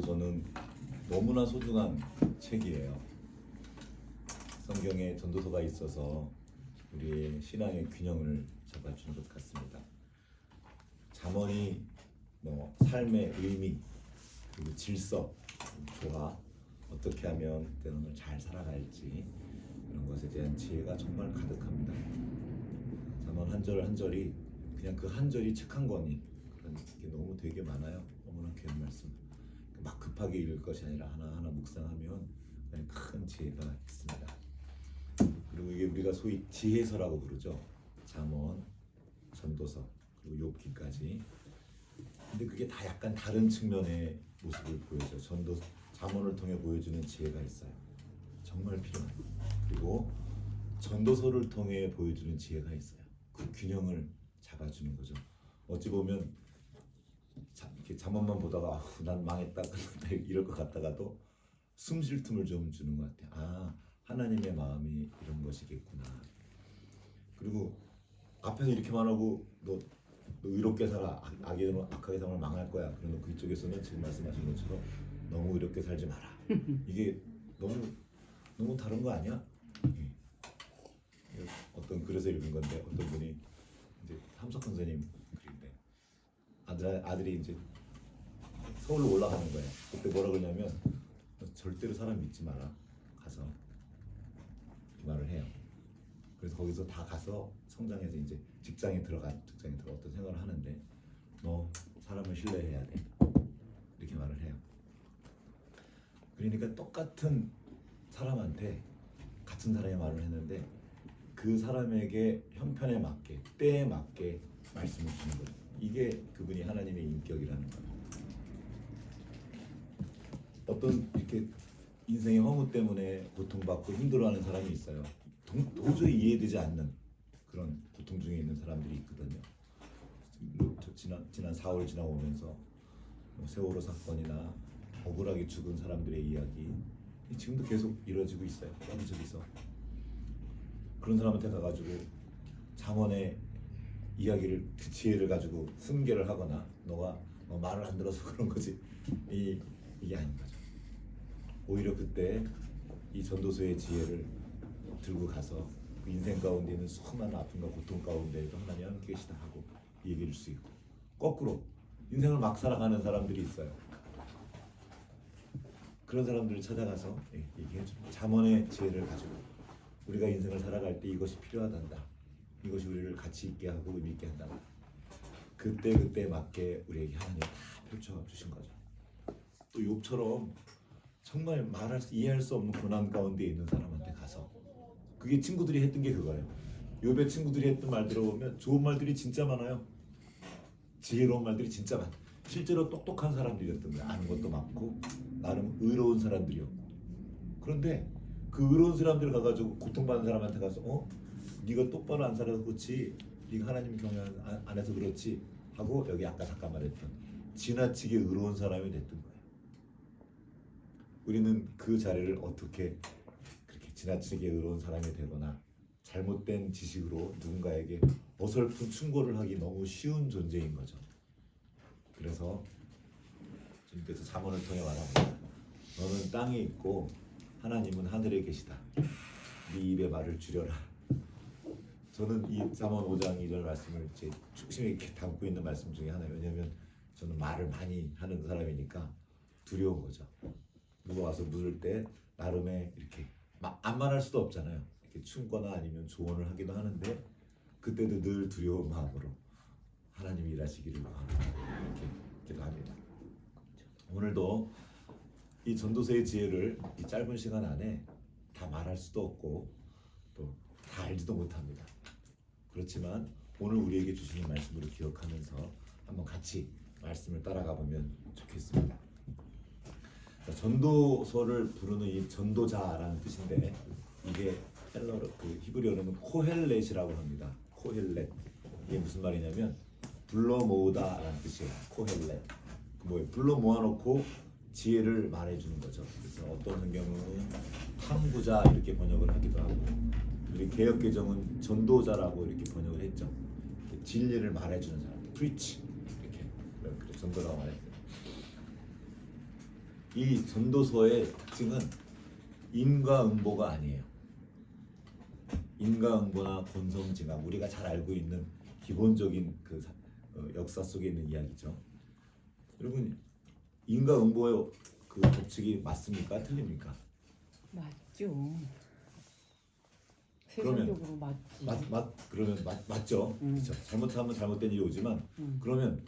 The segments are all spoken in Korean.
전도서는 너무나 소중한 책이에요. 성경에 전도서가 있어서 우리의 신앙의 균형을 잡아주는 것 같습니다. 잠언이 삶의 의미, 그리고 질서, 조화, 어떻게 하면 때로는 잘 살아갈지 이런 것에 대한 지혜가 정말 가득합니다. 잠언 한 절 한 절이 그냥 그 한 절이 책 한 권이 그런 게 너무 되게 많아요. 너무나 귀한 말씀. 막 급하게 읽을 것이 아니라 하나하나 묵상하면 큰 지혜가 있습니다. 그리고 이게 우리가 소위 지혜서라고 부르죠. 잠언, 전도서, 그리고 욥기까지. 근데 그게 다 약간 다른 측면의 모습을 보여줘요. 잠언을 통해 보여주는 지혜가 있어요. 정말 필요한. 그리고 전도서를 통해 보여주는 지혜가 있어요. 그 균형을 잡아주는 거죠. 어찌 보면 이렇게 잠언만 보다가 난 망했다 끝났다 이럴 것 같다가도 숨 쉴 틈을 좀 주는 것 같아요. 하나님의 마음이 이런 것이겠구나. 그리고 앞에서 이렇게만 하고 너 의롭게 살아, 악하게 살면 망할 거야. 그러면 그쪽에서는 지금 말씀하신 것처럼 너무 의롭게 살지 마라. 이게 너무 다른 거 아니야? 어떤 글에서 읽은 건데 어떤 분이 이제 함석 선생님 글인데 아들이 이제 서울로 올라가는 거예요. 그때 뭐라 그러냐면 절대로 사람 믿지 마라. 가서 이 말을 해요. 그래서 거기서 다 가서 성장해서 이제 직장에 들어가 어떤 생활을 하는데 너 사람을 신뢰해야 돼. 이렇게 말을 해요. 그러니까 똑같은 사람한테 같은 사람이 말을 했는데 그 사람에게 형편에 맞게 때에 맞게 말씀을 주는 거예요. 이게 그분이 하나님의 인격이라는 거예요. 어떤 이렇게 인생의 허무 때문에 고통받고 힘들어하는 사람이 있어요. 도저히 이해되지 않는 그런 고통 중에 있는 사람들이 있거든요. 지난 4월 지나오면서 세월호 사건이나 억울하게 죽은 사람들의 이야기 지금도 계속 이루어지고 있어요. 여기저기서 그런 사람한테 가가지고 잠언의 이야기를 그 지혜를 가지고 훈계를 하거나 너가 말을 안 들어서 그런 거지 이게 아닌 거죠. 오히려 그때 이 전도서의 지혜를 들고 가서 그 인생 가운데 있는 수많은 아픔과 고통 가운데에도 하나님 함께 계시다 하고 얘기할 수 있고, 거꾸로 인생을 막 살아가는 사람들이 있어요. 그런 사람들을 찾아가서 얘기해줘. 잠언의 지혜를 가지고 우리가 인생을 살아갈 때 이것이 필요하단다. 이것이 우리를 가치 있게 하고 의미 있게 한다. 그때 맞게 우리에게 하나님 다 펼쳐 주신 거죠. 또 욥처럼 정말 이해할 수 없는 고난 가운데 있는 사람한테 가서 그게 친구들이 했던 게 그거예요. 욥의 친구들이 했던 말 들어보면 좋은 말들이 진짜 많아요. 지혜로운 말들이 진짜 많아요. 실제로 똑똑한 사람들이었던 거예요. 아는 것도 많고 나름 의로운 사람들이었고. 그런데 그 의로운 사람들 가가지고 고통받는 사람한테 가서 네가 똑바로 안 살아서 그렇지, 네가 하나님 경외 안 해서 그렇지 하고 여기 아까 잠깐 말했던 지나치게 의로운 사람이 됐던 거예요. 우리는 그 자리를 어떻게 그렇게 지나치게 의로운 사람이 되거나 잘못된 지식으로 누군가에게 어설픈 충고를 하기 너무 쉬운 존재인 거죠. 그래서 주님께서 잠언을 통해 말합니다. 너는 땅에 있고 하나님은 하늘에 계시다. 네 입에 말을 줄여라. 저는 이 잠언 5장 2절 말씀을 제 중심에 이렇게 담고 있는 말씀 중에 하나예요. 왜냐하면 저는 말을 많이 하는 사람이니까 두려운 거죠. 누가 와서 물을 때 나름의 이렇게 안 말할 수도 없잖아요. 이렇게 충고나 아니면 조언을 하기도 하는데 그때도 늘 두려운 마음으로 하나님이 일하시기를 구합니다. 이렇게 기도합니다. 오늘도 이 전도서의 지혜를 이 짧은 시간 안에 다 말할 수도 없고 또 다 알지도 못합니다. 그렇지만 오늘 우리에게 주시는 말씀을 기억하면서 한번 같이 말씀을 따라가 보면 좋겠습니다. 전도서를 부르는 이 전도자라는 뜻인데 이게 히브리어로는 코헬렛이라고 합니다. 코헬렛. 이게 무슨 말이냐면 불러 모으다라는 뜻이에요. 코헬렛. 뭐예요? 불러 모아놓고 지혜를 말해주는 거죠. 그래서 어떤 성경은 탐구자 이렇게 번역을 하기도 하고 우리 개역개정은 전도자라고 이렇게 번역을 했죠. 이렇게 진리를 말해주는 사람, preach 이렇게 전도라고 말했어요. 이 전도서의 특징은 인과응보가 아니에요. 인과응보나 권성징악, 우리가 잘 알고 있는 기본적인 그 역사 속에 있는 이야기죠. 여러분, 인과응보의 그 법칙이 맞습니까? 틀립니까? 맞죠. 그러면 세상적으로 맞지. 그러면 맞죠. 그렇죠. 잘못하면 잘못된 일이 오지만 그러면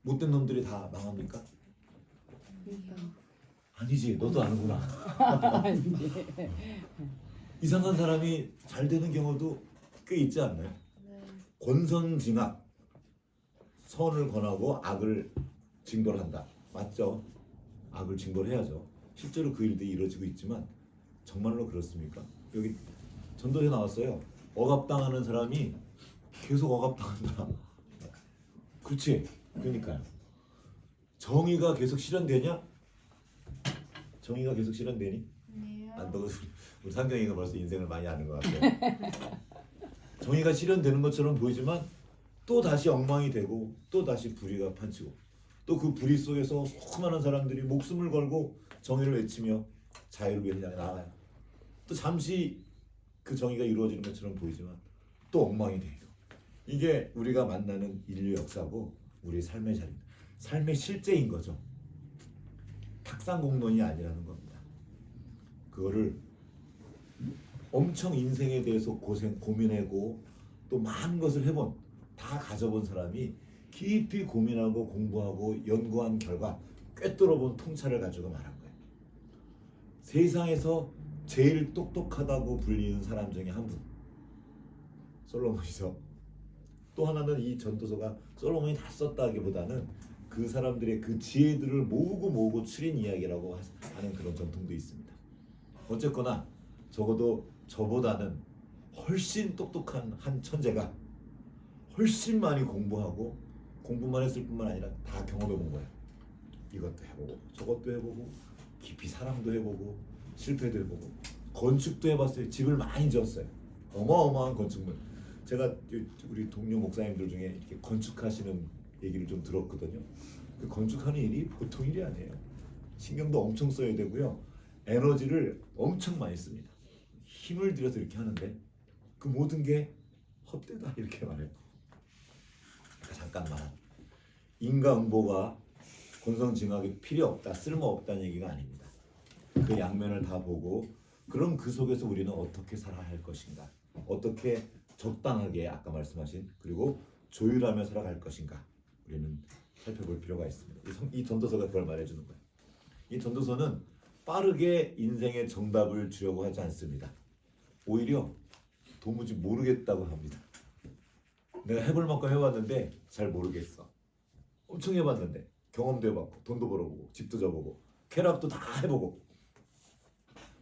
못된 놈들이 다 망합니까? 그러니까 아니지. 너도 아는구나. 아니지. 이상한 사람이 잘 되는 경우도 꽤 있지 않나요? 권선징악, 선을 권하고 악을 징벌한다. 맞죠? 악을 징벌해야죠. 실제로 그 일들이 이루어지고 있지만 정말로 그렇습니까? 여기 전도에 나왔어요. 억압당하는 사람이 계속 억압당한다. 그렇지? 그러니까요. 정의가 계속 실현되냐? 정의가 계속 실현되니? 너 우리 상경이가 벌써 인생을 많이 아는 것 같아. 정의가 실현되는 것처럼 보이지만 또 다시 엉망이 되고 또 다시 불의가 판치고 또 그 불의 속에서 수많은 사람들이 목숨을 걸고 정의를 외치며 자유를 위해 나아가요. 또 잠시 그 정의가 이루어지는 것처럼 보이지만 또 엉망이 돼요. 이게 우리가 만나는 인류 역사고 우리 삶의 자리입니다. 삶의 실제인 거죠. 탁상공론이 아니라는 겁니다. 그거를 엄청 인생에 대해서 고민하고 또 많은 것을 해본, 다 가져본 사람이 깊이 고민하고 공부하고 연구한 결과 꿰뚫어본 통찰을 가지고 말한 거예요. 세상에서 제일 똑똑하다고 불리는 사람 중에 한 분, 솔로몬이죠. 또 하나는 이 전도서가 솔로몬이 다 썼다기보다는 그 사람들의 그 지혜들을 모으고 추린 이야기라고 하는 그런 전통도 있습니다. 어쨌거나 적어도 저보다는 훨씬 똑똑한 한 천재가 훨씬 많이 공부만 했을 뿐만 아니라 다 경험해 본 거예요. 이것도 해보고 저것도 해보고 깊이 사랑도 해보고 실패도 해보고 건축도 해봤어요. 집을 많이 지었어요. 어마어마한 건축물. 제가 우리 동료 목사님들 중에 이렇게 건축하시는 얘기를 좀 들었거든요. 그 건축하는 일이 보통 일이 아니에요. 신경도 엄청 써야 되고요. 에너지를 엄청 많이 씁니다. 힘을 들여서 이렇게 하는데 그 모든 게 헛되다 이렇게 말해요. 잠깐만, 인과응보가 권선징악이 필요 없다, 쓸모 없다는 얘기가 아닙니다. 그 양면을 다 보고 그럼 그 속에서 우리는 어떻게 살아야 할 것인가, 어떻게 적당하게 아까 말씀하신 그리고 조율하며 살아갈 것인가 우리는 살펴볼 필요가 있습니다. 이 전도서가 그걸 말해주는 거예요. 이 전도서는 빠르게 인생의 정답을 주려고 하지 않습니다. 오히려 도무지 모르겠다고 합니다. 내가 해볼 만큼 해봤는데 잘 모르겠어. 엄청 해봤는데 경험도 해봤고 돈도 벌어보고 집도 져보고 쾌락도 다 해보고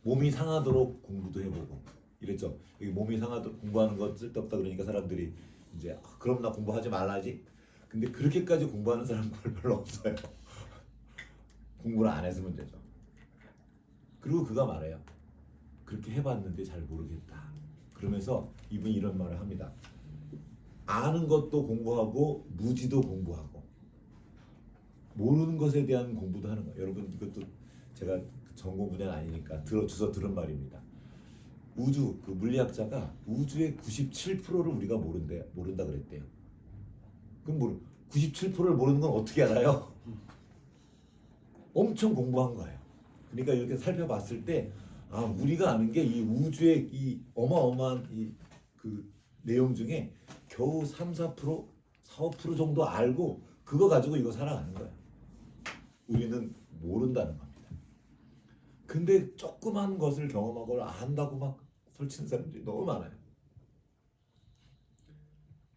몸이 상하도록 공부도 해보고 이랬죠. 여기 몸이 상하도록 공부하는 거 쓸데없다 그러니까 사람들이 이제 그럼 나 공부하지 말라지. 근데 그렇게까지 공부하는 사람 별로 없어요. 공부를 안 해서 문제죠. 그리고 그가 말해요. 그렇게 해봤는데 잘 모르겠다. 그러면서 이분이 이런 말을 합니다. 아는 것도 공부하고 무지도 공부하고 모르는 것에 대한 공부도 하는 거예요. 여러분 이것도 제가 전공 분야는 아니니까 주워 들은 말입니다. 우주 그 물리학자가 우주의 97%를 우리가 모른다 그랬대요. 그럼 97%를 모르는 건 어떻게 알아요? 엄청 공부한 거예요. 그러니까 이렇게 살펴봤을 때 우리가 아는 게 이 우주의 이 어마어마한 이 그 내용 중에 겨우 3-4%, 4-5% 정도 알고 그거 가지고 이거 살아가는 거예요. 우리는 모른다는 겁니다. 근데 조그만 것을 경험하고 안다고 막 설치는 사람들이 너무 많아요.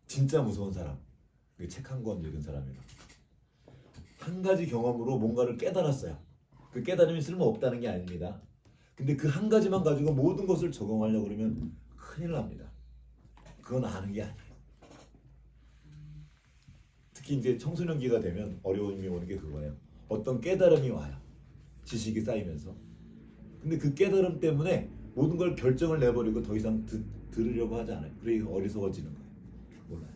진짜 무서운 사람, 책 한 권 읽은 사람이라 한 가지 경험으로 뭔가를 깨달았어요. 그 깨달음이 쓸모없다는 게 아닙니다. 근데 그 한 가지만 가지고 모든 것을 적용하려고 그러면 큰일 납니다. 그건 아는 게 아니에요. 특히 이제 청소년기가 되면 어려움이 오는 게 그거예요. 어떤 깨달음이 와요. 지식이 쌓이면서. 근데 그 깨달음 때문에 모든 걸 결정을 내버리고 더 이상 들으려고 하지 않아요. 그러니까 어리석어지는 거예요. 몰라요.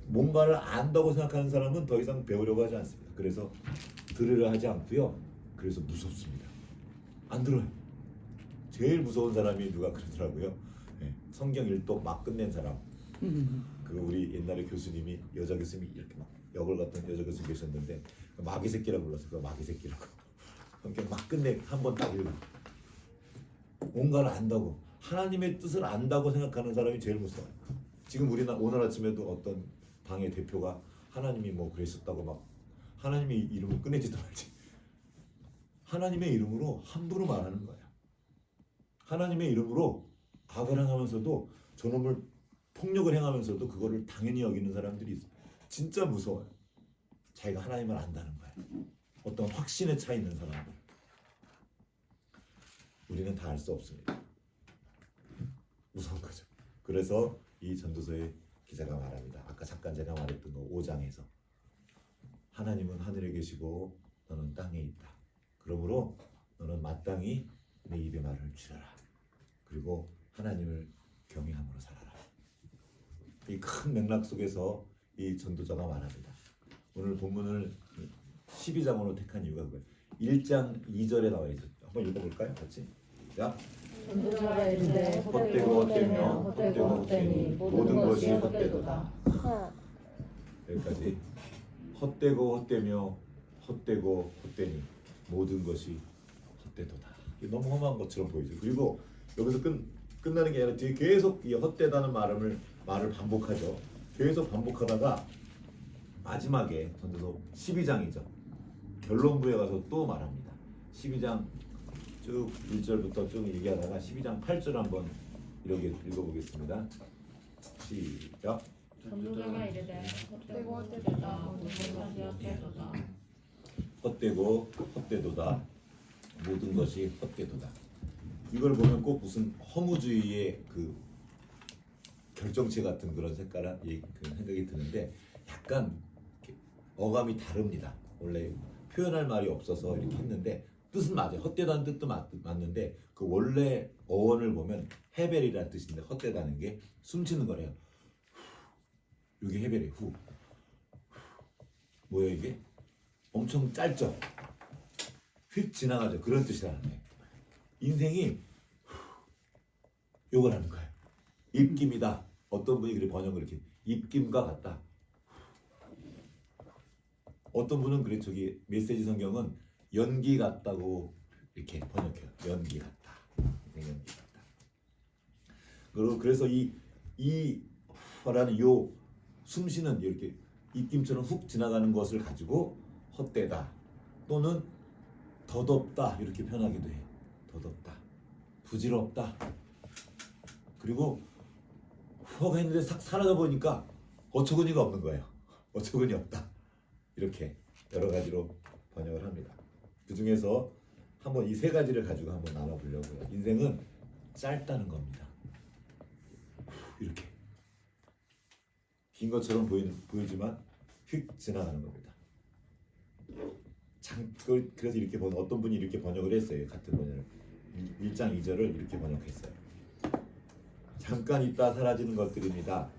뭔가를 안다고 생각하는 사람은 더 이상 배우려고 하지 않습니다. 그래서 들으려 하지 않고요. 그래서 무섭습니다. 안 들어요. 제일 무서운 사람이 누가 그러더라고요. 네, 성경 일독 막 끝낸 사람. 그 우리 옛날에 교수님이 여자 교수님이 이렇게 막 역을 같은 여자 교수님 계셨는데 마귀 새끼라고 불렀어요. 그 마귀 새끼라고. 성경 막 끝내 한 번 딱 읽어. 뭔가를 안다고 하나님의 뜻을 안다고 생각하는 사람이 제일 무서워요. 지금 우리나 오늘 아침에도 어떤 당의 대표가 하나님이 뭐 그랬었다고 막 하나님의 이름을 꺼내지도 말지. 하나님의 이름으로 함부로 말하는 거예요. 하나님의 이름으로 악을 행하면서도 저놈을 폭력을 행하면서도 그거를 당연히 여기는 사람들이 있어요. 진짜 무서워요. 자기가 하나님을 안다는 거예요. 어떤 확신에 차 있는 사람들. 우리는 다 알 수 없습니다. 무서운 거죠. 그래서 이 전도서의 기자가 말합니다. 아까 잠깐 제가 말했던 거 5장에서 하나님은 하늘에 계시고 너는 땅에 있다. 그러므로 너는 마땅히 내 입의 말을 줄여라. 그리고 하나님을 경외함으로 살아라. 이 큰 맥락 속에서 이 전도자가 말합니다. 오늘 본문을 12장으로 택한 이유가 그거예요. 1장 2절에 나와 있죠. 한번 읽어볼까요? 같이. 자, 전도자가 이르되 헛되고 헛되며 헛되고 헛되니 모든 것이 헛되도다. 여기까지. 헛되고 헛되며 헛되고 헛되니 모든 것이 헛되도다. 이게 너무 험한 것처럼 보이죠. 그리고 여기서 끝나는 게 아니라 뒤에 계속 이 헛되다는 말을 반복하죠. 계속 반복하다가 마지막에 전도서 12장이죠. 결론부에 가서 또 말합니다. 12장 쭉 1절부터 쭉 얘기하다가 12장 8절 한번 이렇게 읽어보겠습니다. 시작. 전도자가 이르되 헛되고 헛되도다 모든 것이 헛되도다. 헛되고 헛되도다 모든 것이 헛되도다. 이걸 보면 꼭 무슨 허무주의의 그 결정체 같은 그런 색깔한 그 생각이 드는데 약간 어감이 다릅니다. 원래 표현할 말이 없어서 이렇게 했는데 뜻은 맞아요. 헛되다는 뜻도 맞는데 그 원래 어원을 보면 헤벨이라는 뜻인데 헛되다는 게 숨쉬는 거래요. 이게 헤벨이에요. 후. 뭐예요 이게? 엄청 짧죠. 휙 지나가죠. 그런 뜻이라는 거예요. 인생이 요걸 하는 거예요. 입김이다. 어떤 분이 그렇게 번역을 이렇게 입김과 같다. 어떤 분은 그래 저기 메시지 성경은 연기 같다고 이렇게 번역해요. 연기 같다. 연기 같다. 그래서 이 라는 요 숨쉬는 이렇게 입김처럼 훅 지나가는 것을 가지고 헛되다 또는 덧없다 이렇게 표현하기도 해요. 덧없다, 부질없다. 그리고 훅 했는데 싹 사라져 보니까 어처구니가 없는 거예요. 어처구니 없다. 이렇게 여러 가지로 번역을 합니다. 그 중에서 한번 이 세 가지를 가지고 한번 나눠보려고요. 인생은 짧다는 겁니다. 이렇게 긴 것처럼 보이지만 휙 지나가는 겁니다. 그래서 이렇게 어떤 분이 이렇게 번역을 했어요. 같은 번역을 1장 2절을 이렇게 번역했어요. 잠깐 있다 사라지는 것들입니다.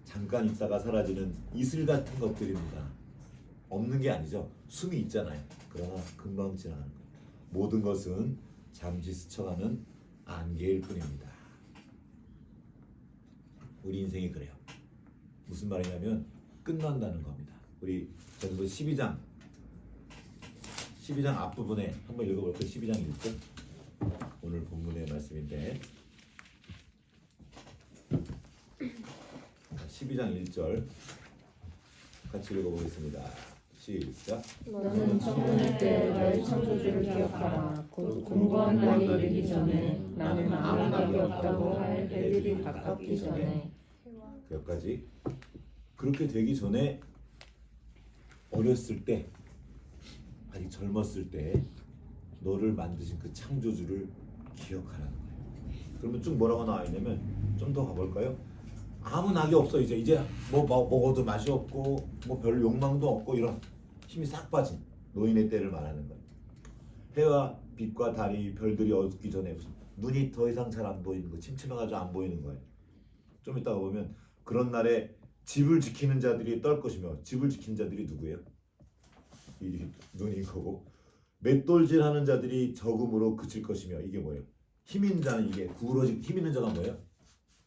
잠깐 있다가 사라지는 이슬 같은 것들입니다. 없는 게 아니죠. 숨이 있잖아요. 그러나 금방 지나가는 거예요. 모든 것은 잠시 스쳐가는 안개일 뿐입니다. 우리 인생이 그래요. 무슨 말이냐면 끝난다는 겁니다. 우리 전도 12장 앞부분에 한번 읽어볼까요? 12장 1절 오늘 본문의 말씀인데 12장 1절 같이 읽어보겠습니다. 시작. 너는 청문회 때 너의 창조주를 기억하라. 곧 공고한 날이 이르기 전에 나는 아무 낙이 없다고 할 해들이 가깝기 전에. 여기까지. 그렇게 되기 전에 어렸을 때 아직 젊었을 때 너를 만드신 그 창조주를 기억하라는 거예요. 그러면 쭉 뭐라고 나와 있냐면 좀 더 가볼까요? 아무 낙이 없어. 이제 뭐 먹어도 맛이 없고 뭐 별 욕망도 없고 이런 힘이 싹 빠진 노인의 때를 말하는 거예요. 해와 빛과 달이 별들이 어둡기 전에 무슨 눈이 더 이상 잘 안 보이는 거, 침침해가지고 안 보이는 거예요. 좀 이따가 보면 그런 날에 집을 지키는 자들이 떨 것이며 집을 지키는 자들이 누구예요? 이 눈인 거고 맷돌질하는 자들이 적음으로 그칠 것이며 이게 뭐예요? 힘 있는 자는 이게 구부러진 힘 있는 자가 뭐예요?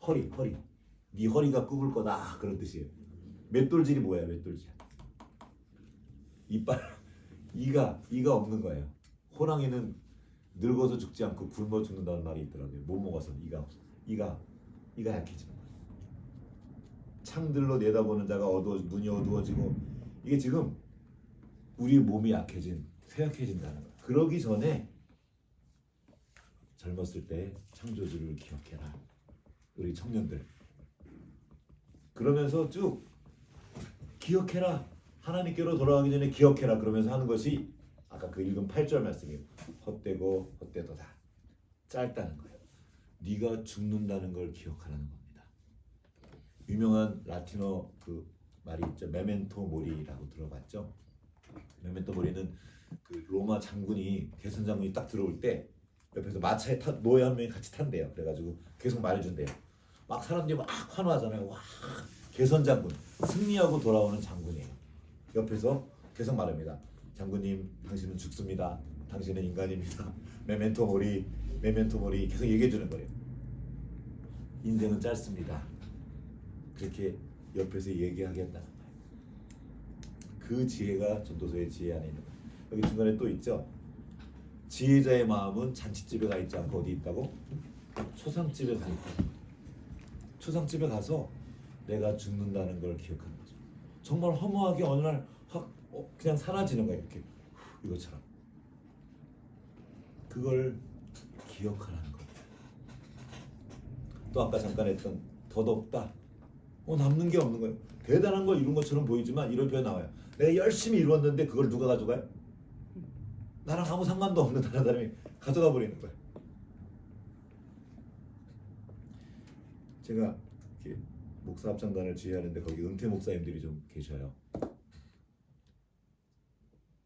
허리. 네 허리가 굽을 거다 그런 뜻이에요. 맷돌질이 뭐예요? 맷돌질. 이빨 이가 없는 거예요. 호랑이는 늙어서 죽지 않고 굶어 죽는다는 말이 있더라고요. 못 먹어서 이가 없어. 이가 약해지는 거예요. 창들로 내다보는 자가 눈이 어두워지고 이게 지금 우리 몸이 쇠약해진다는 거예요. 그러기 전에 젊었을 때 창조주를 기억해라. 우리 청년들. 그러면서 쭉 기억해라. 하나님께로 돌아가기 전에 기억해라. 그러면서 하는 것이 아까 그 읽은 8절 말씀이에요. 헛되고 헛되도다. 짧다는 거예요. 네가 죽는다는 걸 기억하라는 겁니다. 유명한 라틴어 그 말이 있죠. 메멘토 모리라고 들어봤죠? 메멘토 모리는 그 로마 장군이 개선 장군이 딱 들어올 때 옆에서 마차에 노예 한 명이 같이 탄대요. 그래가지고 계속 말해준대요. 막 사람들이 막 환호하잖아요. 와, 개선 장군 승리하고 돌아오는 장군이에요. 옆에서 계속 말합니다. 장군님, 당신은 죽습니다. 당신은 인간입니다. 메멘토 모리 계속 얘기해 주는 거예요. 인생은 짧습니다. 그렇게 옆에서 얘기하겠다는 거예요. 그 지혜가 전도서의 지혜 안에 있는 거예요. 여기 중간에 또 있죠. 지혜자의 마음은 잔치집에 가 있지 않고 어디 있다고? 초상집에 가 있다. 초상집에 가서 내가 죽는다는 걸 기억하는 거죠. 정말 허무하게 어느 날 확 그냥 사라지는 거예요. 이렇게 이것처럼. 그걸 기억하라는 거예요. 또 아까 잠깐 했던 덧없다. 남는 게 없는 거예요. 대단한 걸 이룬 것처럼 보이지만 이런 표현 나와요. 내가 열심히 이루었는데 그걸 누가 가져가요? 나랑 아무 상관도 없는 다른 사람이 가져가 버리는 거예요. 제가 이렇게 목사 합창단을 지휘하는데 거기 은퇴 목사님들이 좀 계셔요.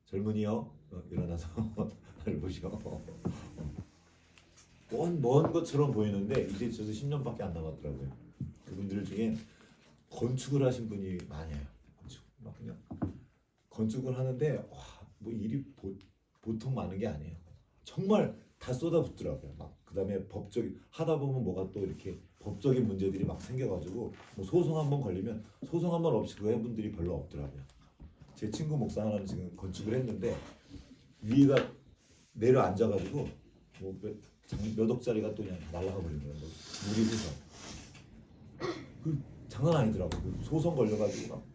젊은이요, 일어나서 나를 보시오. 먼 것처럼 보이는데 이제 저도 10년밖에 안 남았더라고요. 그분들 중에 건축을 하신 분이 많아요. 막 그냥 건축을 하는데 뭐 일이 보통 많은 게 아니에요. 정말 다 쏟아붓더라고요. 막 그다음에 법적인 하다 보면 뭐가 또 이렇게 법적인 문제들이 막 생겨가지고 뭐 소송 한번 걸리면 소송 한번 없이 그 해분들이 별로 없더라고요. 제 친구 목사 하나는 지금 건축을 했는데 위가 내려앉아가지고 뭐 몇 억짜리가 또 그냥 날아가 버린 거예요. 물이 흐서. 그 장난 아니더라고. 그 소송 걸려가지고 막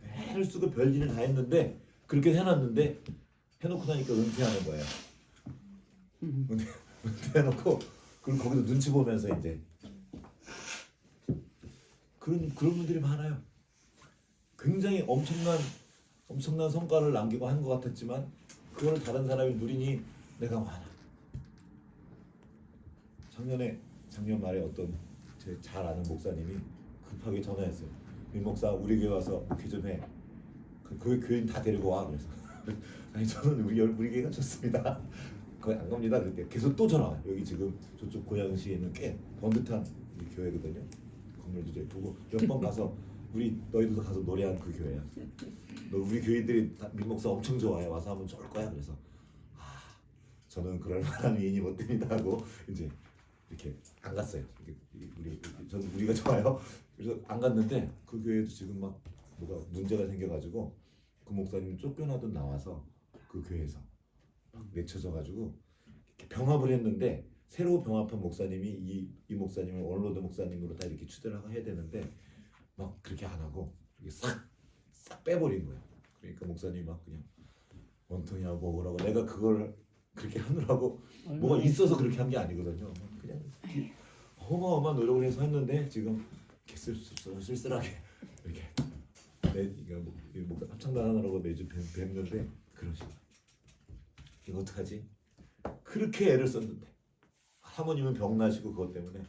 해를 쓰고 별일을 다 했는데 그렇게 해놨는데 해놓고 나니까 은퇴하는 거예요. 은퇴해놓고 그리고 거기서 눈치 보면서 이제 그런 분들이 많아요. 굉장히 엄청난 성과를 남기고 한 것 같았지만 그걸 다른 사람이 누리니 내가 많아. 작년 말에 어떤 제 잘 아는 목사님이 급하게 전화했어요. 민 목사 우리 교회 와서 목회 좀 해. 그 교인 다 데리고 와. 그래서 아니 저는 우리 교회가 좋습니다. 거의 안 갑니다. 그때 계속 또 전화 와요. 여기 지금 저쪽 고양시에 있는 꽤 번듯한 교회거든요. 건물도 이제 보고 몇 번 가서 너희들도 가서 노래한 그 교회야. 너 우리 교인들이 민 목사 엄청 좋아해. 와서 하면 좋을 거야. 그래서 저는 그럴 만한 미인이 못 됩니다 하고 이제 이렇게 안 갔어요. 저는 우리가 좋아요. 그래서 안 갔는데 그 교회도 지금 막 뭐가 문제가 생겨가지고 그 목사님 쫓겨나듯 나와서 그 교회에서 막 맺혀져가지고 병합을 했는데 새로 병합한 목사님이 이 목사님을 원로드 목사님으로 다 이렇게 추대를 해야 되는데 막 그렇게 안 하고 이렇게 싹 빼버린 거예요. 그러니까 목사님이 막 그냥 원통이하고 뭐라고 내가 그걸 그렇게 하느라고 뭐가 있어서 그렇게 한 게 아니거든요. 그냥 어마어마한 노력을 해서 했는데 지금 이렇게 쓸쓸하게 이렇게 합창단 하느라고 매주 뵙는데 그러시고 이거 어떡하지? 그렇게 애를 썼는데 사모님은 병나시고 그것 때문에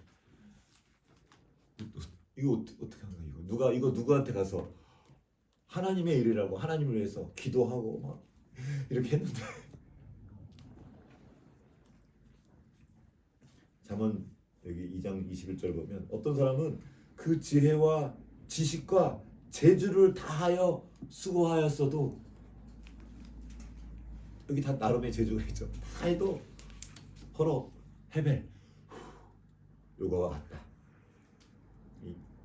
이거 어떻게 하는 거야? 이거 누구한테 가서 하나님의 일이라고 하나님을 위해서 기도하고 막 이렇게 했는데 잠언 여기 2장 21절 보면 어떤 사람은 그 지혜와 지식과 재주를 다하여 수고하였어도 여기 다 나름의 재주가 있죠. 다 해도 허러, 헤벨, 요거와 같다.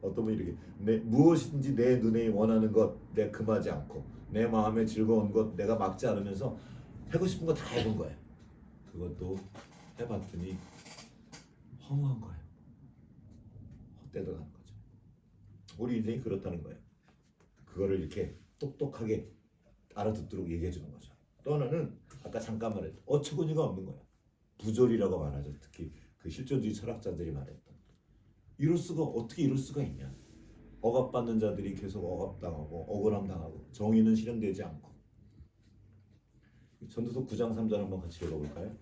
어떤 분이 이렇게 무엇인지 내 눈에 원하는 것 내가 금하지 않고 내 마음에 즐거운 것 내가 막지 않으면서 하고 싶은 거 다 해본 거예요. 그것도 해봤더니 허무한 거예요. 헛되도 가는 거죠. 우리 인생이 그렇다는 거예요. 그거를 이렇게 똑똑하게 알아듣도록 얘기해 주는 거죠. 또 하나는 아까 잠깐 말했던 어처구니가 없는 거예요. 부조리라고 말하죠. 특히 그 실존주의 철학자들이 말했던 이럴 수가 어떻게 이럴 수가 있냐. 억압받는 자들이 계속 억압당하고 억울함 당하고 정의는 실현되지 않고. 전도서 9장 3절 한번 같이 읽어볼까요?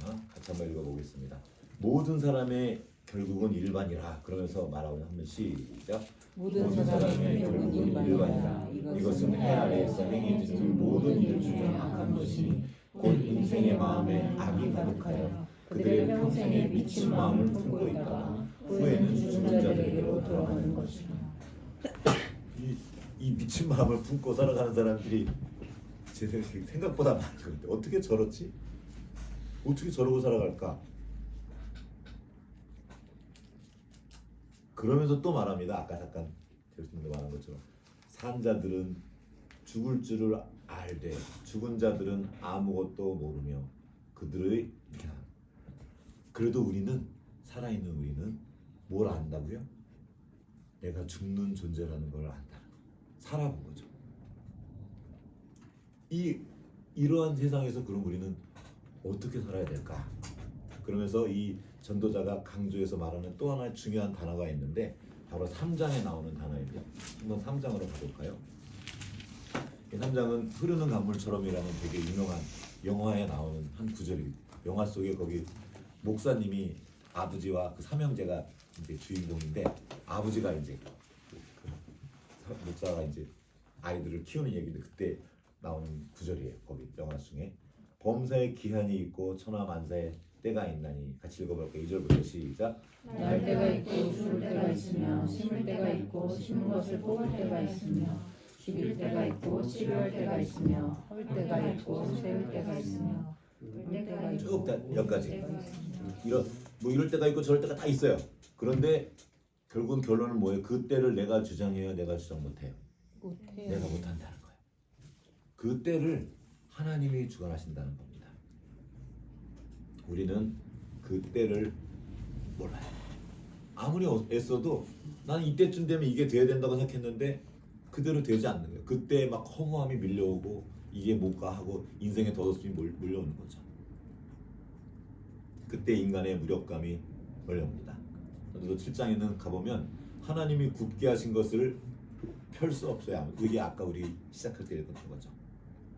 자, 같이 한번 읽어보겠습니다. 모든 사람의 결국은 일반이라 그러면서 말하고 하면 시작. 모든 사람의 결국은 일반이라. 이것은 해 아래에서 행해지는 모든 일 중에 악한 것이 곧 인생의 마음에 악이 가득하여 그들의 평생에 미친 마음을 품고 있다가 후에는 죽은 자들에게로 돌아가는 것이라. 이 미친 마음을 품고 살아가는 사람들이 제 생각보다 많은데 어떻게 저렇지? 어떻게 저러고 살아갈까? 그러면서 또 말합니다. 아까 잠깐 교수님도 말한 것처럼 산 자들은 죽을 줄을 알되 죽은 자들은 아무것도 모르며 그들의 이렇게 나와요. 그래도 우리는 살아있는 우리는 뭘 안다고요? 내가 죽는 존재라는 걸 안다는 거. 살아본 거죠. 이러한 세상에서 그럼 우리는 어떻게 살아야 될까? 그러면서 이 전도자가 강조해서 말하는 또 하나의 중요한 단어가 있는데 바로 3장에 나오는 단어인데 한번 3장으로 가볼까요? 이 3장은 흐르는 강물처럼이라는 되게 유명한 영화에 나오는 한 구절입니다. 영화 속에 거기 목사님이 아버지와 그 삼형제가 이제 주인공인데 아버지가 이제 그 목사가 이제 아이들을 키우는 얘기인데 그때 나오는 구절이에요. 거기 영화 중에 범사에 기한이 있고 천하만사에 때가 있나니 같이 읽어볼게요. 2절부터 시작. 날 때가 있고 죽을 때가 있으며 심을 때가 있고 심은 것을 뽑을 때가 있으며 죽일 때가 있고 치료할 때가 있으며 헐 때가 있고 세울 때가 있으며 울 때가 있고 쭉 여기까지. 이럴 때가 있고 저럴 때가 다 있어요. 그런데 결국은 결론은 뭐예요? 그 때를 내가 주장해요, 내가 주장 못해요. 못해요. 내가 못한다는 거예요. 그 때를 하나님이 주관하신다는 겁니다. 우리는 그 때를 몰라요. 아무리 애써도 나는 이때쯤 되면 이게 돼야 된다고 생각했는데 그대로 되지 않는 거예요. 그때 막 허무함이 밀려오고 이게 뭘까 하고 인생의 덧없음이 몰려오는 거죠. 그때 인간의 무력감이 몰려옵니다. 그래서 7장에는 가보면 하나님이 굳게 하신 것을 펼 수 없어요. 이게 아까 우리 시작할 때 읽었던 거죠.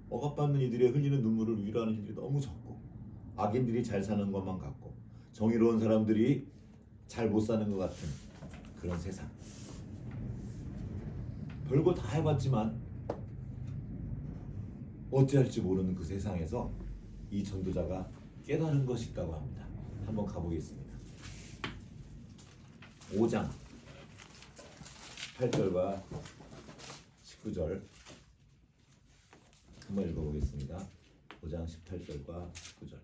억압받는 이들의 흘리는 눈물을 위로하는 일이 너무 적고 악인들이 잘 사는 것만 같고 정의로운 사람들이 잘 못 사는 것 같은 그런 세상. 별거 다 해봤지만 어찌할지 모르는 그 세상에서 이 전도자가 깨달은 것이 있다고 합니다. 한번 가보겠습니다. 5장 8절과 19절 한번 읽어보겠습니다. 5장 18절과 19절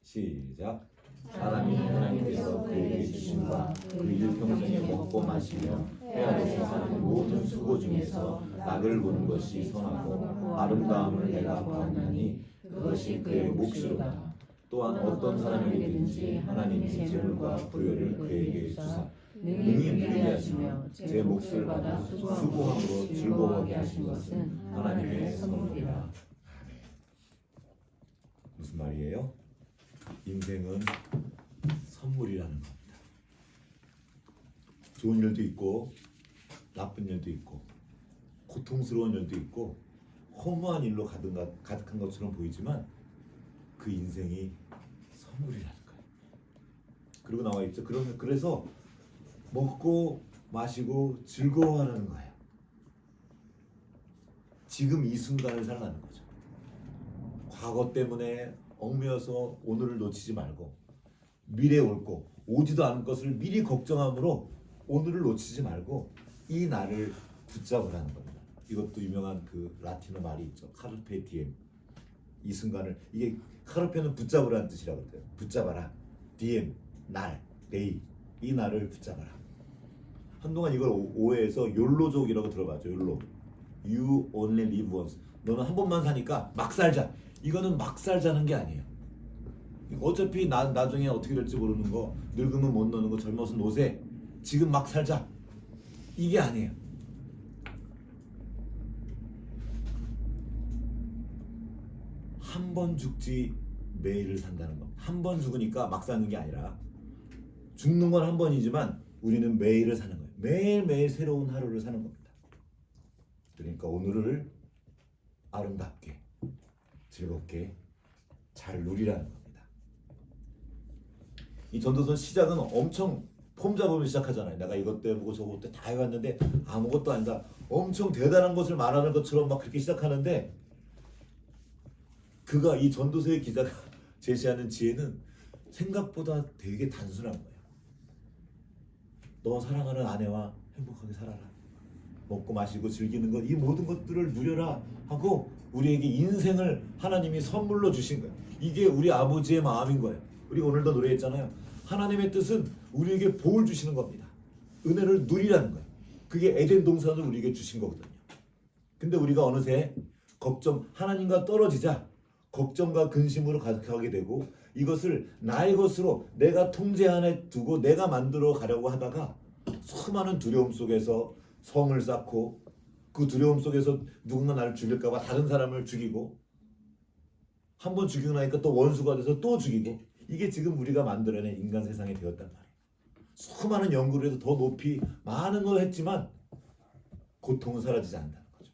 시작. 사람이 하나님께서 그에게 주신과 그 일평생에 먹고 마시며 해 아래서 사는 모든 수고 중에서 낙을 보는 것이 선하고 아름다움을 내가 보았나니 그것이 그의 몫이로다. 또한 어떤 사람에게든지 하나님이 재물과 부여를 그에게 주사 능히 누리게 하시며 제 몫을 받아 수고함으로 즐거워하게 하신 것은 하나님의 선물이라. 무슨 말이에요? 인생은 선물이라는 겁니다. 좋은 일도 있고 나쁜 일도 있고 고통스러운 일도 있고 허무한 일로 가득한 것처럼 보이지만 그 인생이 선물이라는 거예요. 그리고 나와 있죠. 그래서 먹고 마시고 즐거워하는 거예요. 지금 이 순간을 살라는 거죠. 과거 때문에 얽매여서 오늘을 놓치지 말고 미래에 올 거 오지도 않을 것을 미리 걱정함으로 오늘을 놓치지 말고 이 날을 붙잡으라는 겁니다. 이것도 유명한 그 라틴어 말이 있죠. 카르페 디엠. 이 순간을, 이게 카르페는 붙잡으라는 뜻이라고 해요. 붙잡아라. 디엠, 날, 데이. 이 날을 붙잡아라. 한동안 이걸 오해해서 욜로족이라고 들어봤죠. 욜로. You only live once. 너는 한 번만 사니까 막 살자. 이거는 막 살자는 게 아니에요. 어차피 나중에 어떻게 될지 모르는 거, 늙으면 못 노는 거, 젊어서 노세. 지금 막 살자. 이게 아니에요. 한 번 죽지 매일을 산다는 거. 한 번 죽으니까 막 사는 게 아니라 죽는 건 한 번이지만 우리는 매일을 사는 거예요. 매일매일 새로운 하루를 사는 겁니다. 그러니까 오늘을 아름답게 즐겁게 잘 누리라는 겁니다. 이 전도서 시작은 엄청 폼 잡으면 시작하잖아요. 내가 이것 때 보고 저것 때 다 해왔는데 아무것도 아니다. 엄청 대단한 것을 말하는 것처럼 막 그렇게 시작하는데, 그가 이 전도서의 기자가 제시하는 지혜는 생각보다 되게 단순한 거예요. 너 사랑하는 아내와 행복하게 살아라. 먹고 마시고 즐기는 것, 이 모든 것들을 누려라 하고 우리에게 인생을 하나님이 선물로 주신 거예요. 이게 우리 아버지의 마음인 거예요. 우리 오늘도 노래했잖아요. 하나님의 뜻은 우리에게 복을 주시는 겁니다. 은혜를 누리라는 거예요. 그게 에덴 동산을 우리에게 주신 거거든요. 근데 우리가 어느새 하나님과 떨어지자 걱정과 근심으로 가득하게 되고, 이것을 나의 것으로 내가 통제 안에 두고 내가 만들어 가려고 하다가 수많은 두려움 속에서 성을 쌓고, 그 두려움 속에서 누군가 나를 죽일까 봐 다른 사람을 죽이고, 한 번 죽이고 나니까 또 원수가 돼서 또 죽이고, 이게 지금 우리가 만들어낸 인간 세상이 되었단 말이에요. 수많은 연구를 해서 더 높이 많은 걸 했지만 고통은 사라지지 않는다는 거죠.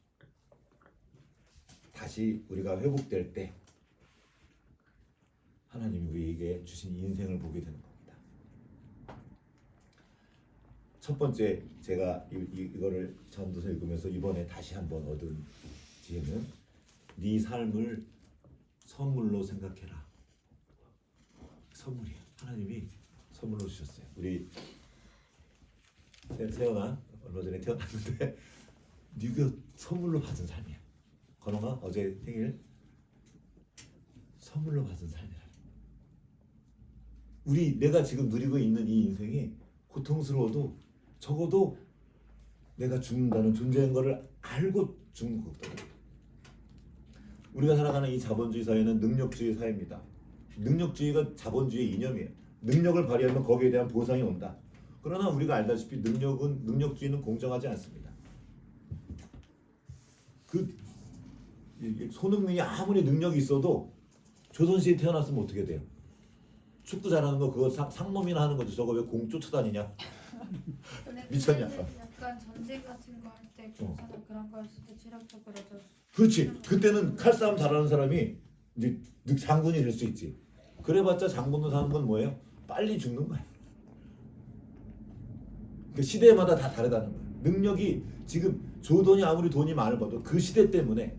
다시 우리가 회복될 때 하나님이 우리에게 주신 인생을 보게 되는 겁니다. 첫 번째, 제가 이거를 전도서 읽으면서 이번에 다시 한번 얻은 지혜는 네 삶을 선물로 생각해라. 선물이에요. 하나님이 선물로 주셨어요. 우리 세연아 얼마 전에 태어났는데 네가 선물로 받은 삶이야. 건영아 어제 생일 선물로 받은 삶이야. 내가 지금 누리고 있는 이 인생이 고통스러워도 적어도 내가 죽는다는 존재인 것을 알고 죽는 거거든요. 우리가 살아가는 이 자본주의 사회는 능력주의 사회입니다. 능력주의가 자본주의의 이념이에요. 능력을 발휘하면 거기에 대한 보상이 온다. 그러나 우리가 알다시피 능력주의는 공정하지 않습니다. 손흥민이 아무리 능력이 있어도 조선시대에 태어났으면 어떻게 돼요? 축구 잘하는 거 그거 상놈이나 하는 거죠. 저거 왜 공 쫓아다니냐? 미쳤냐? 약간 전쟁 같은 거 할 때 군사나 그런 거 했을 때 체력적으로 더. 그렇지. 그때는 칼싸움 잘하는 사람이 이제 장군이 될 수 있지. 그래봤자 장군으로 사는 건 뭐예요? 빨리 죽는 거야. 그 시대마다 다 다르다는 거야. 능력이 지금 조던이 아무리 돈이 많아도 그 시대 때문에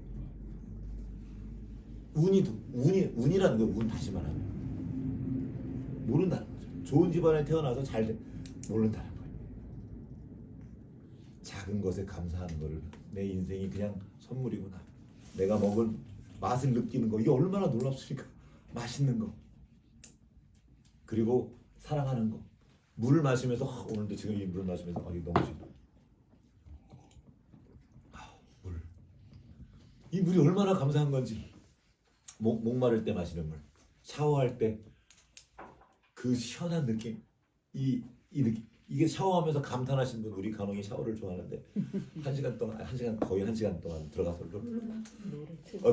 운이라는 거, 운 다시 말하면 모른다는 거죠. 좋은 집안에 태어나서 모른다는 거예요. 작은 것에 감사하는 거를, 내 인생이 그냥 선물이구나. 내가 먹은 맛을 느끼는 거, 이게 얼마나 놀랍습니까? 맛있는 거, 그리고 사랑하는 거. 물을 마시면서 오늘도 지금 이 물을 마시면서 이거 너무 싫어. 물. 이 물이 얼마나 감사한 건지. 목마를 때 마시는 물, 샤워할 때 그 시원한 느낌, 이 느낌, 이게 샤워하면서 감탄하시는 분, 우리 간혹이 샤워를 좋아하는데 거의 한 시간 동안 들어가서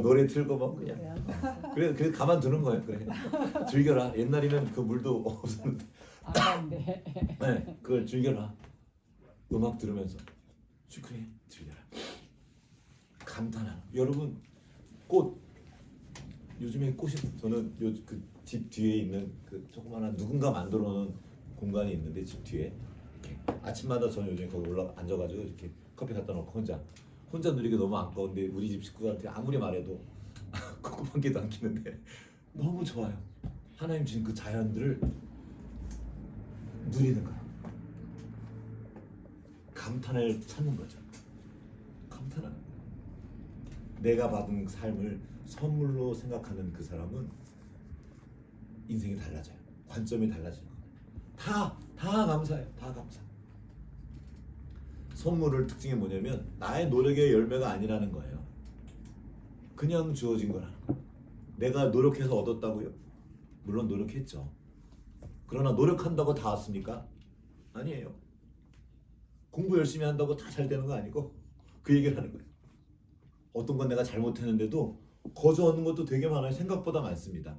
노래 틀고 막 그냥 그래 가만 두는 거예요. 그래 즐겨라. 옛날에는 그 물도 없었는데 네, 그걸 즐겨라. 음악 들으면서 그래 즐겨라. 감탄하는. 여러분 꽃, 요즘에 꽃이, 저는 그 집 뒤에 있는 그 조그마한 누군가 만들어 놓은 공간이 있는데, 집 뒤에 이렇게 아침마다 저는 요즘에 거기 앉아가지고 이렇게 커피 갖다 놓고 혼자 누리기 너무 아까운데, 우리 집 식구한테 아무리 말해도 코코넛 한 개도 안 키는데 너무 좋아요. 하나님 주신 그 자연들을 누리는 거예요. 감탄을 찾는 거죠. 감탄하는 거예요. 내가 받은 삶을 선물로 생각하는 그 사람은 인생이 달라져요. 관점이 달라지는 거예요. 다 감사해요. 다 감사. 선물을 특징이 뭐냐면 나의 노력의 열매가 아니라는 거예요. 그냥 주어진 거라는 거예요. 내가 노력해서 얻었다고요? 물론 노력했죠. 그러나 노력한다고 다 왔습니까? 아니에요. 공부 열심히 한다고 다 잘 되는 거 아니고 그 얘기를 하는 거예요. 어떤 건 내가 잘못했는데도 거저 얻는 것도 되게 많아요. 생각보다 많습니다.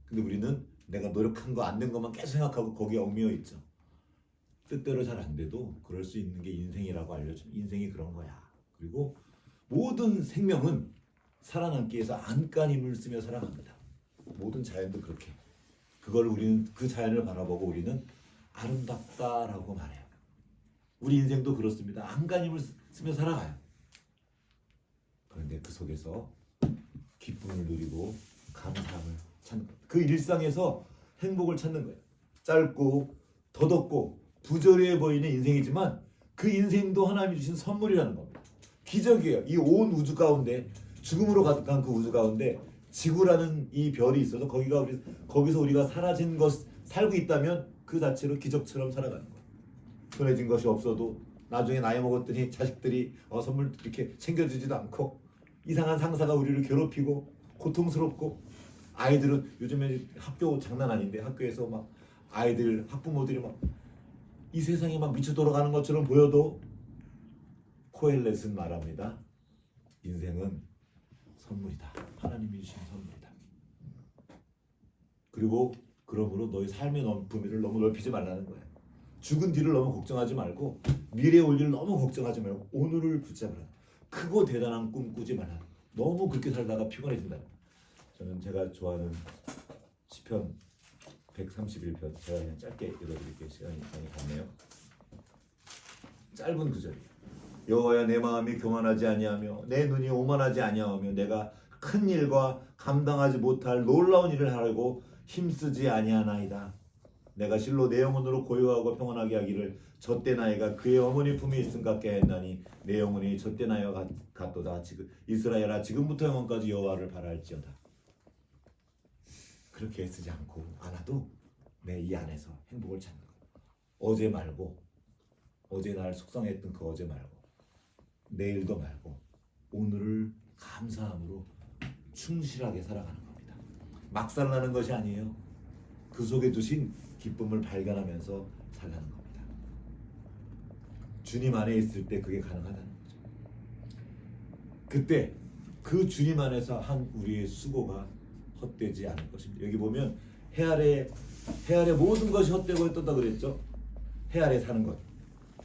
근데 우리는 내가 노력한 거 안 된 것만 계속 생각하고 거기에 얽매여 있죠. 뜻대로 잘 안 돼도 그럴 수 있는 게 인생이라고 알려줘. 인생이 그런 거야. 그리고 모든 생명은 살아남기 위해서 안간힘을 쓰며 살아갑니다. 모든 자연도 그렇게. 그걸 우리는 그 자연을 바라보고 우리는 아름답다라고 말해요. 우리 인생도 그렇습니다. 안간힘을 쓰며 살아가요. 그런데 그 속에서 기쁨을 누리고 감사함을 찾는 거예요. 그 일상에서 행복을 찾는 거예요. 짧고 덧없고 부조리해 보이는 인생이지만 그 인생도 하나님이 주신 선물이라는 겁니다. 기적이에요. 이 온 우주 가운데 죽음으로 가득한 그 우주 가운데 지구라는 이 별이 있어서 거기서 우리가 사라진 것 살고 있다면 그 자체로 기적처럼 살아가는 거예요. 손해진 것이 없어도 나중에 나이 먹었더니 자식들이 선물 이렇게 챙겨주지도 않고 이상한 상사가 우리를 괴롭히고 고통스럽고 아이들은 요즘에 학교 장난 아닌데 학교에서 막 아이들 학부모들이 막 이 세상이 막 미쳐 돌아가는 것처럼 보여도 코엘렛은 말합니다. 인생은 선물이다. 하나님이 주신 선물이다. 그리고 그러므로 너희 삶의 범위를 너무 넓히지 말라는 거예요. 죽은 뒤를 너무 걱정하지 말고 미래에 올 일을 너무 걱정하지 말고 오늘을 붙잡으라. 크고 대단한 꿈 꾸지 말라. 너무 그렇게 살다가 피곤해진다. 저는 제가 좋아하는 시편 131편 제가 그냥 짧게 읽어드릴게요. 시간이 많이 갔네요. 짧은 구절이에요. 여호와야 내 마음이 교만하지 아니하며 내 눈이 오만하지 아니하며 내가 큰 일과 감당하지 못할 놀라운 일을 하려고 힘쓰지 아니하나이다. 내가 실로 내 영혼으로 고요하고 평안하게 하기를 젖된 아이가 그의 어머니 품에 있음 같게 했나니 내 영혼이 젖된 아이와 같도다. 지금 이스라엘아 지금부터 영원까지 여호와를 바랄지어다. 그렇게 애쓰지 않고 않아도 내 이 안에서 행복을 찾는 거예요. 어제 말고 어제 날 속상했던 그 어제 말고 내일도 말고 오늘을 감사함으로 충실하게 살아가는 겁니다. 막살나는 것이 아니에요. 그 속에 두신 기쁨을 발견하면서 살라는 겁니다. 주님 안에 있을 때 그게 가능하다는 거죠. 그때 그 주님 안에서 한 우리의 수고가 헛되지 않을 것입니다. 여기 보면 해 아래 모든 것이 헛되고 떴다 그랬죠. 해 아래 사는 것.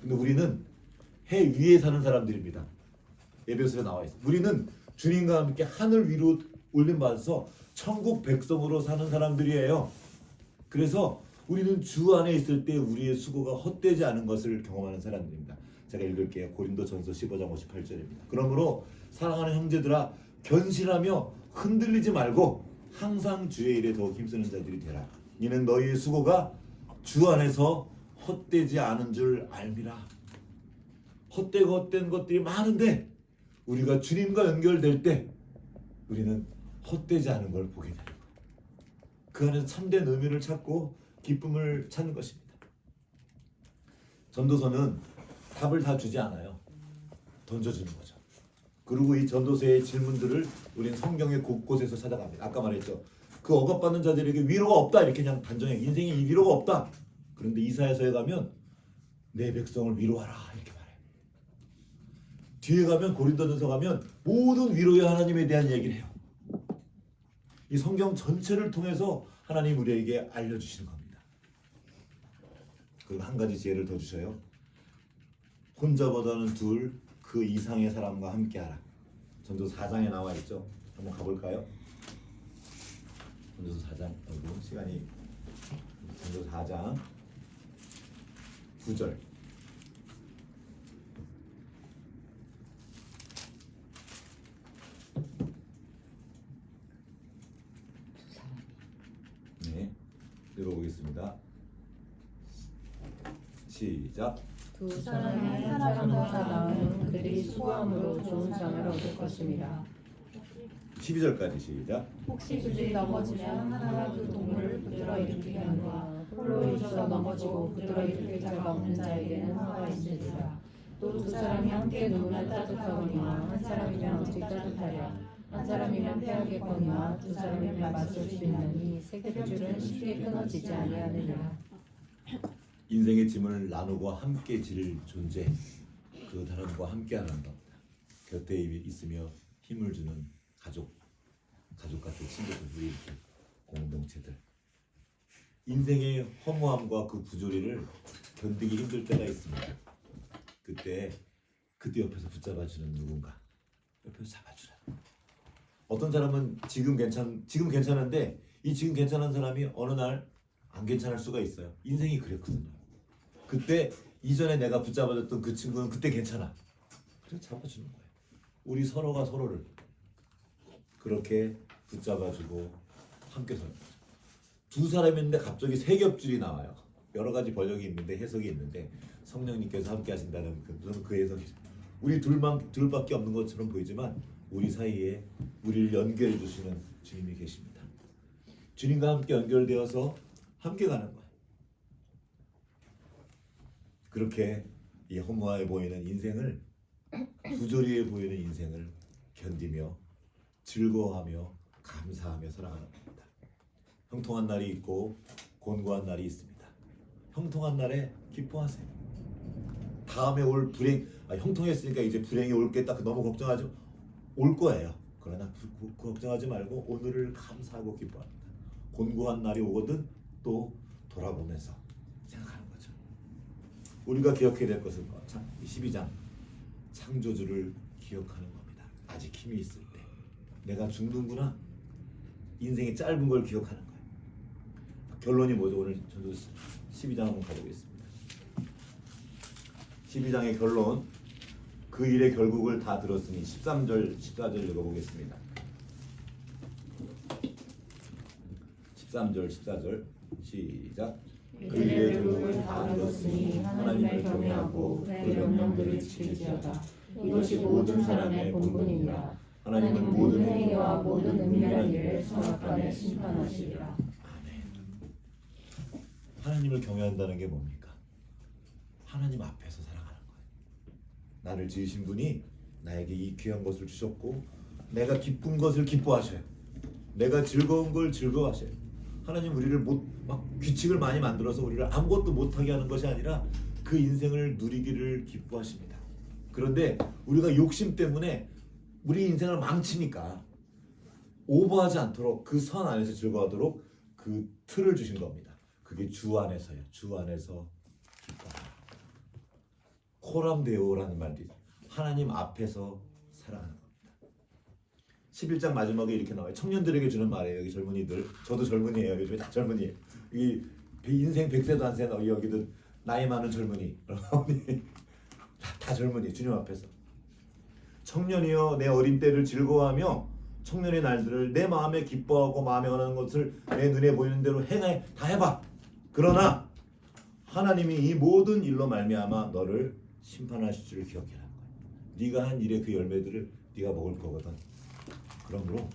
근데 우리는 해 위에 사는 사람들입니다. 에베소에 나와 있어요. 우리는 주님과 함께 하늘 위로 올림받아서 천국 백성으로 사는 사람들이에요. 그래서 우리는 주 안에 있을 때 우리의 수고가 헛되지 않은 것을 경험하는 사람들입니다. 제가 읽을게요. 고린도전서 15장 58절입니다. 그러므로 사랑하는 형제들아 견실하며 흔들리지 말고 항상 주의 일에 더욱 힘쓰는 자들이 되라. 이는 너희의 수고가 주 안에서 헛되지 않은 줄 알미라. 헛되고 헛된 것들이 많은데 우리가 주님과 연결될 때 우리는 헛되지 않은 걸 보게 됩니다. 그 안에서 참된 의미를 찾고 기쁨을 찾는 것입니다. 전도서는 답을 다 주지 않아요. 던져주는 거죠. 그리고 이 전도서의 질문들을 우리는 성경의 곳곳에서 찾아갑니다. 아까 말했죠. 그 억압받는 자들에게 위로가 없다 이렇게 그냥 단정해. 인생에 이 위로가 없다. 그런데 이사야서에 가면 내 백성을 위로하라 이렇게 말해요. 뒤에 가면 고린도전서 가면 모든 위로의 하나님에 대한 얘기를 해요. 이 성경 전체를 통해서 하나님 우리에게 알려주시는 겁니다. 그리고 한 가지 지혜를 더 주셔요. 혼자보다는 둘, 그 이상의 사람과 함께하라. 전도서 4장에 나와 있죠. 한번 가볼까요? 전도서 4장. 여러분 시간이 전도서 4장 9절. 네, 읽어보겠습니다. 시작. 두 사람이 한 사람보다 나은 그들이 수고함으로 좋은 상을 얻을 것입니다. 12절까지 시작. 혹시 그들이 넘어지면 하나가 그 동물을 붙들어 일으키게 하노라. 홀로 있어 넘어지고 붙들어 일으킬 자가 없는 자에게는 화가 있으리라. 또 두 사람이 함께 누우면 따뜻하거니와 한 사람이면 어찌 따뜻하랴. 한 사람이면 패하겠거니와 두 사람이면 맞설 수 있나니 셋줄은 쉽게 끊어지지 아니하느니라. 인생의 짐을 나누고 함께 질 존재, 그 사람과 함께하는 겁니다. 곁에 있으며 힘을 주는 가족 같은 친구들, 우리 이렇게 공동체들. 인생의 허무함과 그 부조리를 견디기 힘들 때가 있습니다. 그때 옆에서 붙잡아주는 누군가, 옆에서 잡아주라. 어떤 사람은 지금 괜찮은데 이 지금 괜찮은 사람이 어느 날 안 괜찮을 수가 있어요. 인생이 그랬거든요. 그때 이전에 내가 붙잡아줬던 그 친구는 그때 괜찮아. 그래서 잡아주는 거예요. 우리 서로가 서로를 그렇게 붙잡아주고 함께 서는 거죠. 두 사람인데 갑자기 세 겹줄이 나와요. 여러 가지 번역이 있는데 해석이 있는데 성령님께서 함께 하신다는 그 해석이 우리 둘밖에 없는 것처럼 보이지만 우리 사이에 우리를 연결해 주시는 주님이 계십니다. 주님과 함께 연결되어서 함께 가는 거예요. 그렇게 이 허무하게 보이는 인생을, 부조리해 보이는 인생을 견디며 즐거워하며 감사하며 살아가는 겁니다. 형통한 날이 있고 곤고한 날이 있습니다. 형통한 날에 기뻐하세요. 다음에 올 불행, 형통했으니까 이제 불행이 올겠다 너무 걱정하죠. 올 거예요. 그러나 걱정하지 말고 오늘을 감사하고 기뻐합니다. 곤고한 날이 오거든 또 돌아보면서 생각하는 거죠. 우리가 기억해야 될 것은 12장 창조주를 기억하는 겁니다. 아직 힘이 있을 때 내가 죽는구나. 인생이 짧은 걸 기억하는 거예요. 결론이 뭐죠? 오늘 저도 12장 한번 가보겠습니다. 12장의 결론, 그 일의 결국을 다 들었으니 13절 14절 읽어보겠습니다. 13절 14절 시작. 그 일의 결국을 다 들었으니 하나님을 경외하고 그의 명령들을 지킬지어다. 이것이 모든 사람의 본분이니라. 하나님은 모든 행위와 모든 은밀한 일을 선악간에 심판하시리라. 하나님을 경외한다는 게 뭡니까? 하나님 앞에서 살아가는 거예요. 나를 지으신 분이 나에게 이 귀한 것을 주셨고 내가 기쁜 것을 기뻐하셔요. 내가 즐거운 걸 즐거워하셔요. 하나님 우리를 막 규칙을 많이 만들어서 우리를 아무것도 못하게 하는 것이 아니라 그 인생을 누리기를 기뻐하십니다. 그런데 우리가 욕심 때문에 우리 인생을 망치니까 오버하지 않도록 그 선 안에서 즐거워하도록 그 틀을 주신 겁니다. 그게 주 안에서요. 주 안에서 기뻐하라. 코람데오라는 말이 하나님 앞에서 살아가는 겁니다. 11장 마지막에 이렇게 나와요. 청년들에게 주는 말이에요. 여기 젊은이들, 저도 젊은이에요. 요즘에 다 젊은이에요. 이 인생 100세도 안 세 여기도 나이 많은 젊은이 다 젊은이 주님 앞에서 청년이여 내 어린 때를 즐거워하며 청년의 날들을 내 마음에 기뻐하고 마음에 원하는 것을 내 눈에 보이는 대로 다 해봐. 그러나 하나님이 이 모든 일로 말미암아 너를 심판하실 줄 기억해라. 네가 한 일의 그 열매들을 네가 먹을 거거든. 그러므로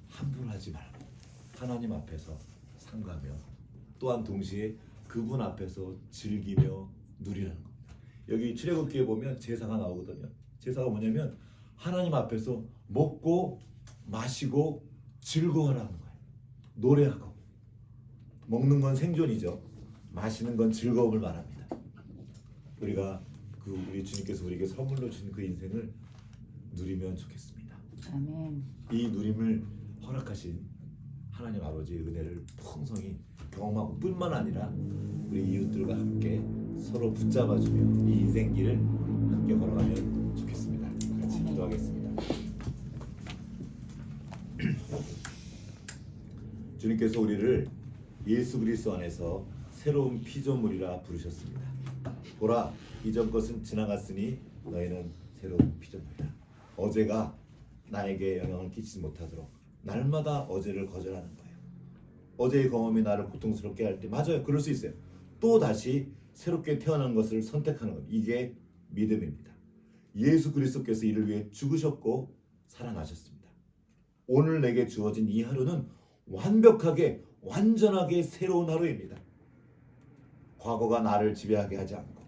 함부로 하지 말고 하나님 앞에서 상가며 또한 동시에 그분 앞에서 즐기며 누리라는 겁니다. 여기 출애굽기에 보면 제사가 나오거든요. 제사가 뭐냐면 하나님 앞에서 먹고 마시고 즐거워하라는 거예요. 노래하고 먹는 건 생존이죠. 마시는 건 즐거움을 말합니다. 우리가 우리 주님께서 우리에게 선물로 준 그 인생을 누리면 좋겠습니다. 아멘. 이 누림을 허락하신 하나님 아버지의 은혜를 풍성히 경험하고 뿐만 아니라 우리 이웃들과 함께 서로 붙잡아주며 이 인생길을 함께 걸어가면 좋겠습니다. 같이 기도하겠습니다. 주님께서 우리를 예수 그리스도 안에서 새로운 피조물이라 부르셨습니다. 보라, 이전 것은 지나갔으니 너희는 새로운 피조물이다. 어제가 나에게 영향을 끼치지 못하도록 날마다 어제를 거절하는 거예요. 어제의 경험이 나를 고통스럽게 할 때 맞아요. 그럴 수 있어요. 또 다시 새롭게 태어나는 것을 선택하는 것, 이게 믿음입니다. 예수 그리스도께서 이를 위해 죽으셨고 살아나셨습니다. 오늘 내게 주어진 이 하루는 완벽하게 완전하게 새로운 하루입니다. 과거가 나를 지배하게 하지 않고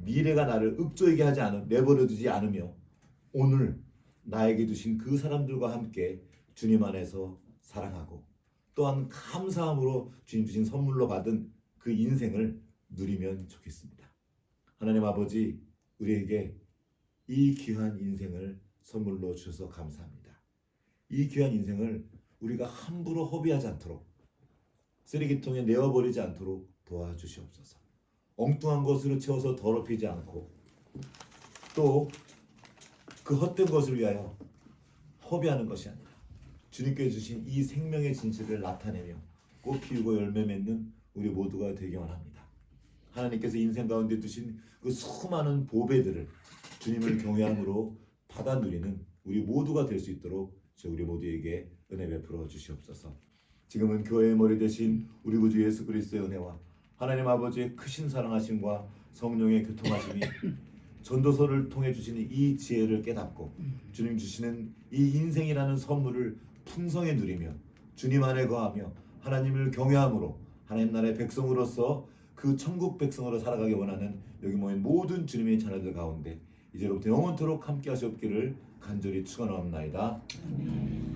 미래가 나를 윽조이게 하지 않으며 내버려두지 않으며 오늘 나에게 주신 그 사람들과 함께 주님 안에서 사랑하고 또한 감사함으로 주님 주신 선물로 받은 그 인생을 누리면 좋겠습니다. 하나님 아버지, 우리에게 이 귀한 인생을 선물로 주셔서 감사합니다. 이 귀한 인생을 우리가 함부로 허비하지 않도록 쓰레기통에 내어버리지 않도록 도와주시옵소서. 엉뚱한 것으로 채워서 더럽히지 않고 또 그 헛된 것을 위하여 허비하는 것이 아니라 주님께 주신 이 생명의 진실을 나타내며 꽃 피우고 열매 맺는 우리 모두가 되기 원합니다. 하나님께서 인생 가운데 두신 그 수많은 보배들을 주님을 경외함으로 받아 누리는 우리 모두가 될 수 있도록 우리 모두에게 은혜 베풀어 주시옵소서. 지금은 교회의 머리 대신 우리 구주 예수 그리스도의 은혜와 하나님 아버지의 크신 사랑하심과 성령의 교통하심이 전도서를 통해 주시는 이 지혜를 깨닫고 주님 주시는 이 인생이라는 선물을 풍성히 누리며 주님 안에 거하며 하나님을 경외함으로 하나님 나라의 백성으로서 그 천국 백성으로 살아가기 원하는 여기 모인 모든 주님의 자녀들 가운데 이제로부터 영원토록 함께 하시옵기를 간절히 축원하옵나이다. 아멘.